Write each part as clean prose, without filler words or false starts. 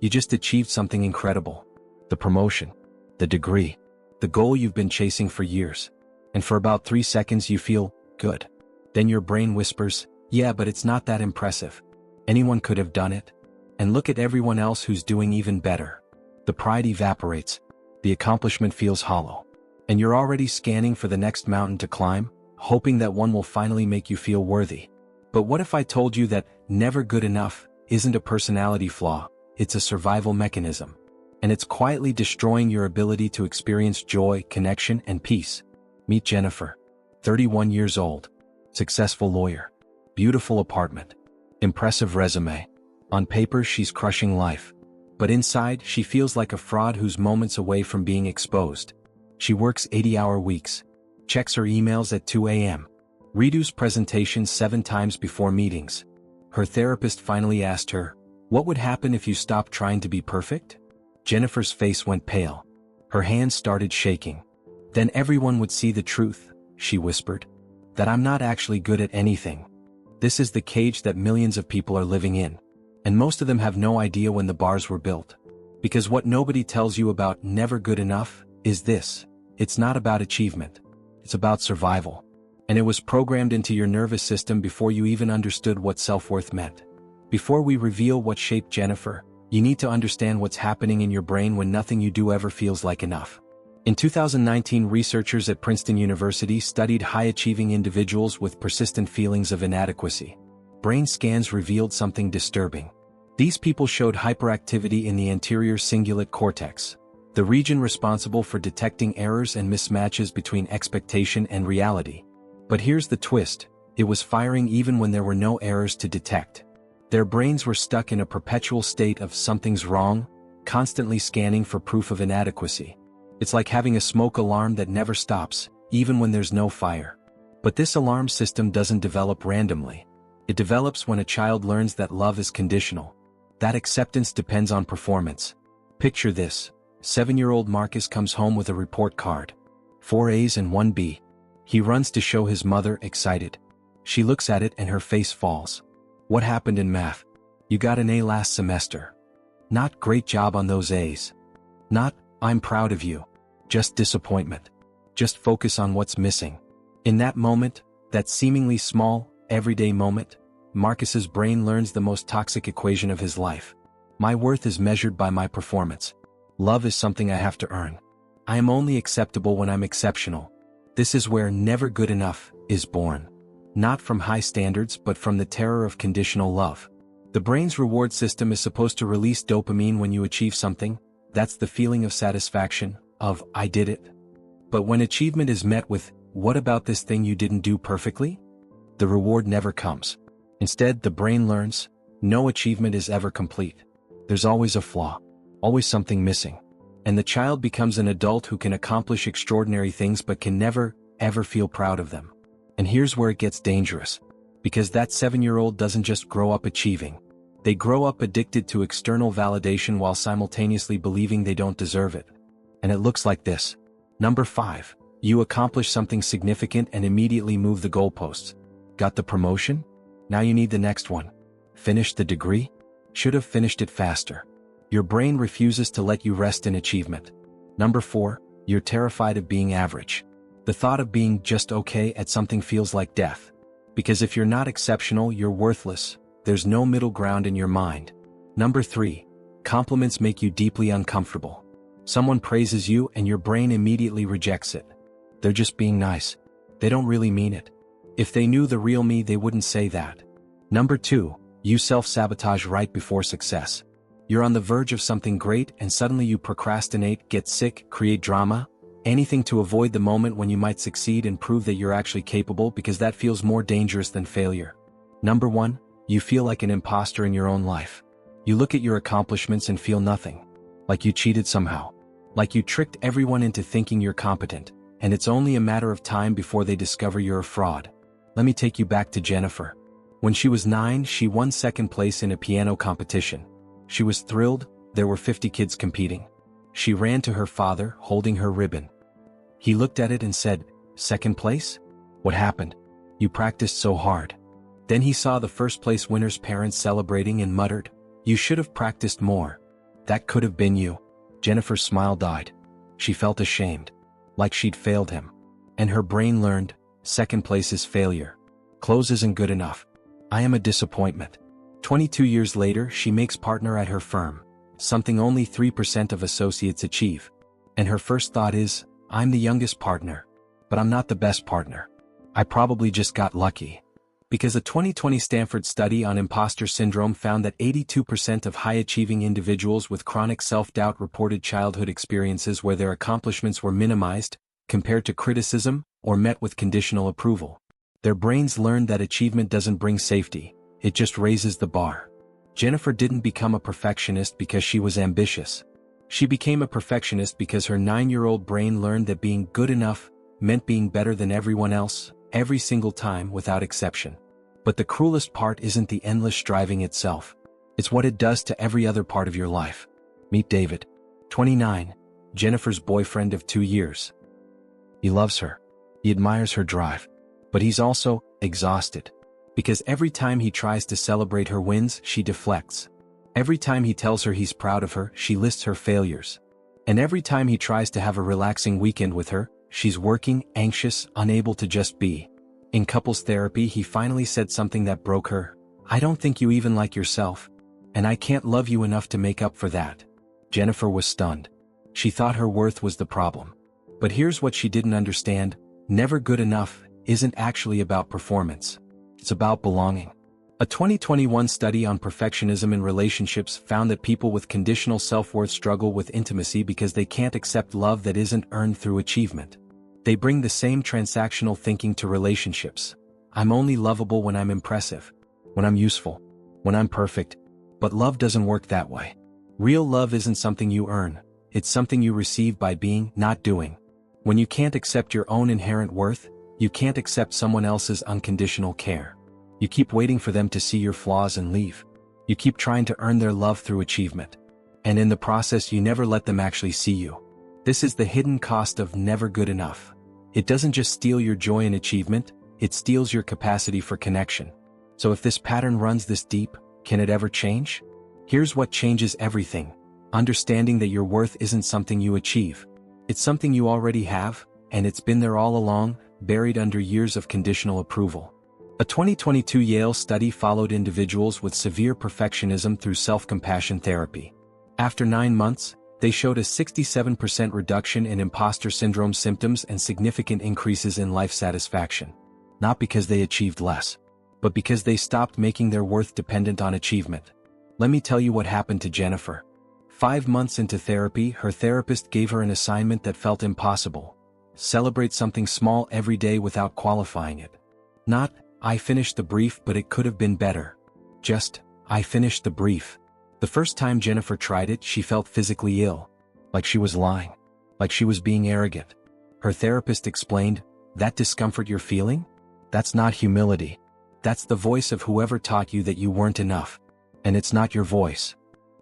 You just achieved something incredible. The promotion. The degree. The goal you've been chasing for years. And for about 3 seconds you feel good. Then your brain whispers, yeah, but it's not that impressive. Anyone could have done it. And look at everyone else who's doing even better. The pride evaporates. The accomplishment feels hollow. And you're already scanning for the next mountain to climb, hoping that one will finally make you feel worthy. But what if I told you that never good enough isn't a personality flaw, it's a survival mechanism. And it's quietly destroying your ability to experience joy, connection, and peace. Meet Jennifer. 31 years old. Successful lawyer. Beautiful apartment. Impressive resume. On paper, she's crushing life. But inside, she feels like a fraud who's moments away from being exposed. She works 80-hour weeks. Checks her emails at 2 a.m. Redoes presentations 7 times before meetings. Her therapist finally asked her, "What would happen if you stopped trying to be perfect?" Jennifer's face went pale. Her hands started shaking. "Then everyone would see the truth," she whispered. "That I'm not actually good at anything." This is the cage that millions of people are living in. And most of them have no idea when the bars were built. Because what nobody tells you about never good enough is this: it's not about achievement. It's about survival. And it was programmed into your nervous system before you even understood what self-worth meant. Before we reveal what shaped Jennifer, you need to understand what's happening in your brain when nothing you do ever feels like enough. In 2019, researchers at Princeton University studied high-achieving individuals with persistent feelings of inadequacy. Brain scans revealed something disturbing. These people showed hyperactivity in the anterior cingulate cortex, the region responsible for detecting errors and mismatches between expectation and reality. But here's the twist: it was firing even when there were no errors to detect. Their brains were stuck in a perpetual state of something's wrong, constantly scanning for proof of inadequacy. It's like having a smoke alarm that never stops, even when there's no fire. But this alarm system doesn't develop randomly. It develops when a child learns that love is conditional. That acceptance depends on performance. Picture this: 7-year-old Marcus comes home with a report card. 4 A's and 1 B. He runs to show his mother, excited. She looks at it and her face falls. "What happened in math?" "You got an A last semester." Not "great job on those A's." Not "I'm proud of you." Just disappointment. Just focus on what's missing. In that moment, that seemingly small, everyday moment, Marcus's brain learns the most toxic equation of his life. My worth is measured by my performance. Love is something I have to earn. I am only acceptable when I'm exceptional. This is where never good enough is born. Not from high standards, but from the terror of conditional love. The brain's reward system is supposed to release dopamine when you achieve something. That's the feeling of satisfaction, of "I did it." But when achievement is met with "what about this thing you didn't do perfectly?" the reward never comes. Instead, the brain learns, no achievement is ever complete. There's always a flaw, always something missing. And the child becomes an adult who can accomplish extraordinary things but can never, ever feel proud of them. And here's where it gets dangerous. Because that 7-year-old doesn't just grow up achieving. They grow up addicted to external validation while simultaneously believing they don't deserve it. And it looks like this. Number 5. You accomplish something significant and immediately move the goalposts. Got the promotion? Now you need the next one. Finish the degree? Should have finished it faster. Your brain refuses to let you rest in achievement. Number 4. You're terrified of being average. The thought of being just okay at something feels like death. Because if you're not exceptional, you're worthless. There's no middle ground in your mind. Number 3. Compliments make you deeply uncomfortable. Someone praises you and your brain immediately rejects it. They're just being nice. They don't really mean it. If they knew the real me, they wouldn't say that. Number 2. You self-sabotage right before success. You're on the verge of something great and suddenly you procrastinate, get sick, create drama, anything to avoid the moment when you might succeed and prove that you're actually capable, because that feels more dangerous than failure. Number 1. You feel like an imposter in your own life. You look at your accomplishments and feel nothing. Like you cheated somehow. Like you tricked everyone into thinking you're competent, and it's only a matter of time before they discover you're a fraud. Let me take you back to Jennifer. When she was 9, she won 2nd place in a piano competition. She was thrilled. There were 50 kids competing. She ran to her father, holding her ribbon. He looked at it and said, "2nd place? What happened? You practiced so hard." Then he saw the 1st place winner's parents celebrating and muttered, "You should have practiced more." That could have been you. Jennifer's smile died. She felt ashamed, like she'd failed him. And her brain learned, second place is failure. Close isn't good enough. I am a disappointment. 22 years later, she makes partner at her firm, something only 3% of associates achieve. And her first thought is, I'm the youngest partner, but I'm not the best partner. I probably just got lucky. Because a 2020 Stanford study on imposter syndrome found that 82% of high-achieving individuals with chronic self-doubt reported childhood experiences where their accomplishments were minimized, compared to criticism, or met with conditional approval. Their brains learned that achievement doesn't bring safety, it just raises the bar. Jennifer didn't become a perfectionist because she was ambitious. She became a perfectionist because her 9-year-old brain learned that being good enough meant being better than everyone else, every single time without exception. But the cruelest part isn't the endless striving itself. It's what it does to every other part of your life. Meet David. 29, Jennifer's boyfriend of 2 years. He loves her. He admires her drive. But he's also exhausted. Because every time he tries to celebrate her wins, she deflects. Every time he tells her he's proud of her, she lists her failures. And every time he tries to have a relaxing weekend with her, she's working, anxious, unable to just be. In couples therapy, he finally said something that broke her. I don't think you even like yourself. And I can't love you enough to make up for that. Jennifer was stunned. She thought her worth was the problem. But here's what she didn't understand. Never good enough isn't actually about performance. It's about belonging. A 2021 study on perfectionism in relationships found that people with conditional self-worth struggle with intimacy because they can't accept love that isn't earned through achievement. They bring the same transactional thinking to relationships. I'm only lovable when I'm impressive, when I'm useful, when I'm perfect. But love doesn't work that way. Real love isn't something you earn. It's something you receive by being, not doing. When you can't accept your own inherent worth, you can't accept someone else's unconditional care. You keep waiting for them to see your flaws and leave. You keep trying to earn their love through achievement. And in the process, you never let them actually see you. This is the hidden cost of never good enough. It doesn't just steal your joy in achievement, it steals your capacity for connection. So if this pattern runs this deep, can it ever change? Here's what changes everything. Understanding that your worth isn't something you achieve. It's something you already have, and it's been there all along, buried under years of conditional approval. A 2022 Yale study followed individuals with severe perfectionism through self-compassion therapy. After 9 months, they showed a 67% reduction in imposter syndrome symptoms and significant increases in life satisfaction. Not because they achieved less, but because they stopped making their worth dependent on achievement. Let me tell you what happened to Jennifer. 5 months into therapy, her therapist gave her an assignment that felt impossible. Celebrate something small every day without qualifying it. Not, I finished the brief but it could have been better. Just, I finished the brief. The first time Jennifer tried it, she felt physically ill. Like she was lying. Like she was being arrogant. Her therapist explained, that discomfort you're feeling? That's not humility. That's the voice of whoever taught you that you weren't enough. And it's not your voice.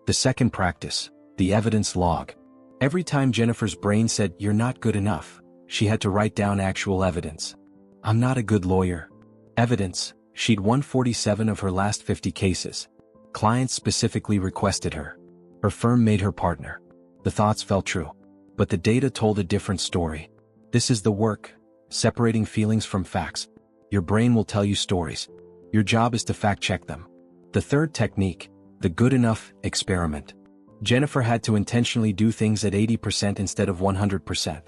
The second practice, the evidence log. Every time Jennifer's brain said, you're not good enough, she had to write down actual evidence. I'm not a good lawyer. Evidence, she'd won 47 of her last 50 cases. Clients specifically requested her. Her firm made her partner. The thoughts felt true. But the data told a different story. This is the work, separating feelings from facts. Your brain will tell you stories. Your job is to fact-check them. The third technique, the good enough experiment. Jennifer had to intentionally do things at 80% instead of 100%.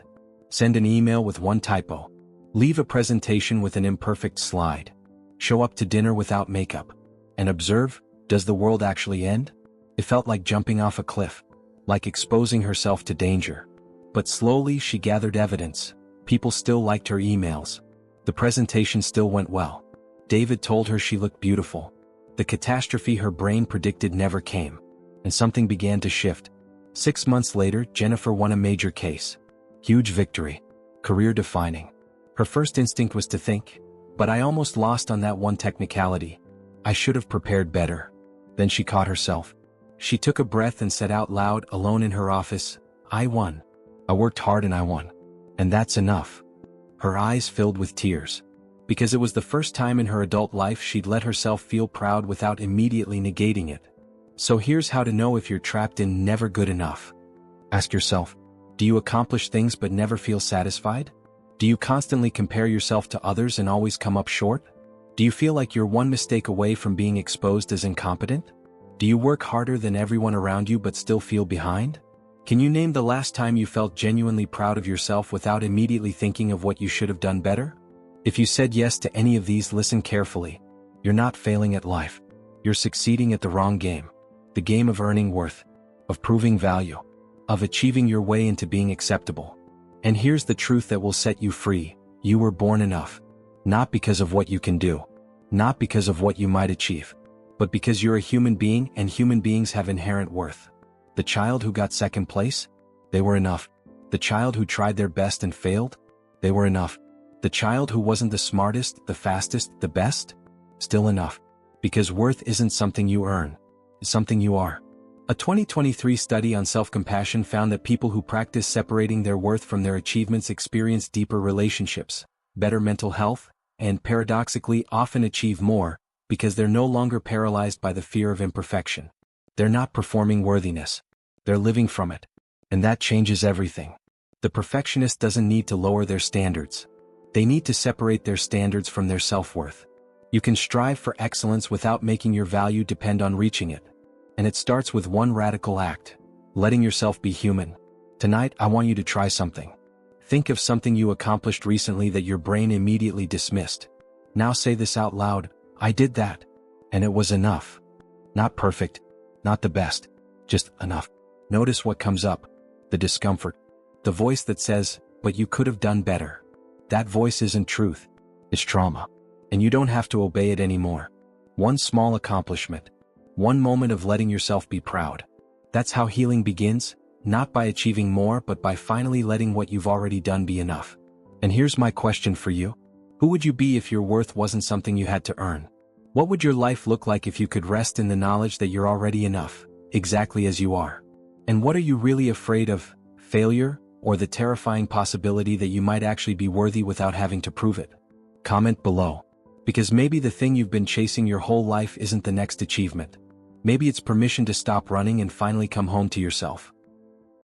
Send an email with one typo. Leave a presentation with an imperfect slide. Show up to dinner without makeup. And observe, does the world actually end? It felt like jumping off a cliff. Like exposing herself to danger. But slowly she gathered evidence. People still liked her emails. The presentation still went well. David told her she looked beautiful. The catastrophe her brain predicted never came. And something began to shift. 6 months later, Jennifer won a major case. Huge victory. Career-defining. Her first instinct was to think, but I almost lost on that one technicality. I should have prepared better. Then she caught herself. She took a breath and said out loud, alone in her office, I won. I worked hard and I won. And that's enough. Her eyes filled with tears. Because it was the first time in her adult life she'd let herself feel proud without immediately negating it. So here's how to know if you're trapped in never good enough. Ask yourself, do you accomplish things but never feel satisfied? Do you constantly compare yourself to others and always come up short? Do you feel like you're one mistake away from being exposed as incompetent? Do you work harder than everyone around you but still feel behind? Can you name the last time you felt genuinely proud of yourself without immediately thinking of what you should have done better? If you said yes to any of these, listen carefully. You're not failing at life. You're succeeding at the wrong game. The game of earning worth, of proving value, of achieving your way into being acceptable. And here's the truth that will set you free. You were born enough. Not because of what you can do, not because of what you might achieve, but because you're a human being and human beings have inherent worth. The child who got second place? They were enough. The child who tried their best and failed? They were enough. The child who wasn't the smartest, the fastest, the best? Still enough. Because worth isn't something you earn, it's something you are. A 2023 study on self-compassion found that people who practice separating their worth from their achievements experience deeper relationships, better mental health, and paradoxically often achieve more, because they're no longer paralyzed by the fear of imperfection. They're not performing worthiness. They're living from it. And that changes everything. The perfectionist doesn't need to lower their standards. They need to separate their standards from their self-worth. You can strive for excellence without making your value depend on reaching it. And it starts with one radical act: letting yourself be human. Tonight, I want you to try something. Think of something you accomplished recently that your brain immediately dismissed. Now say this out loud: I did that. And it was enough. Not perfect, not the best, just enough. Notice what comes up: the discomfort, the voice that says, but you could have done better. That voice isn't truth, it's trauma. And you don't have to obey it anymore. One small accomplishment, one moment of letting yourself be proud. That's how healing begins, not by achieving more but by finally letting what you've already done be enough. And here's my question for you. Who would you be if your worth wasn't something you had to earn? What would your life look like if you could rest in the knowledge that you're already enough, exactly as you are? And what are you really afraid of? Failure, or the terrifying possibility that you might actually be worthy without having to prove it? Comment below. Because maybe the thing you've been chasing your whole life isn't the next achievement. Maybe it's permission to stop running and finally come home to yourself.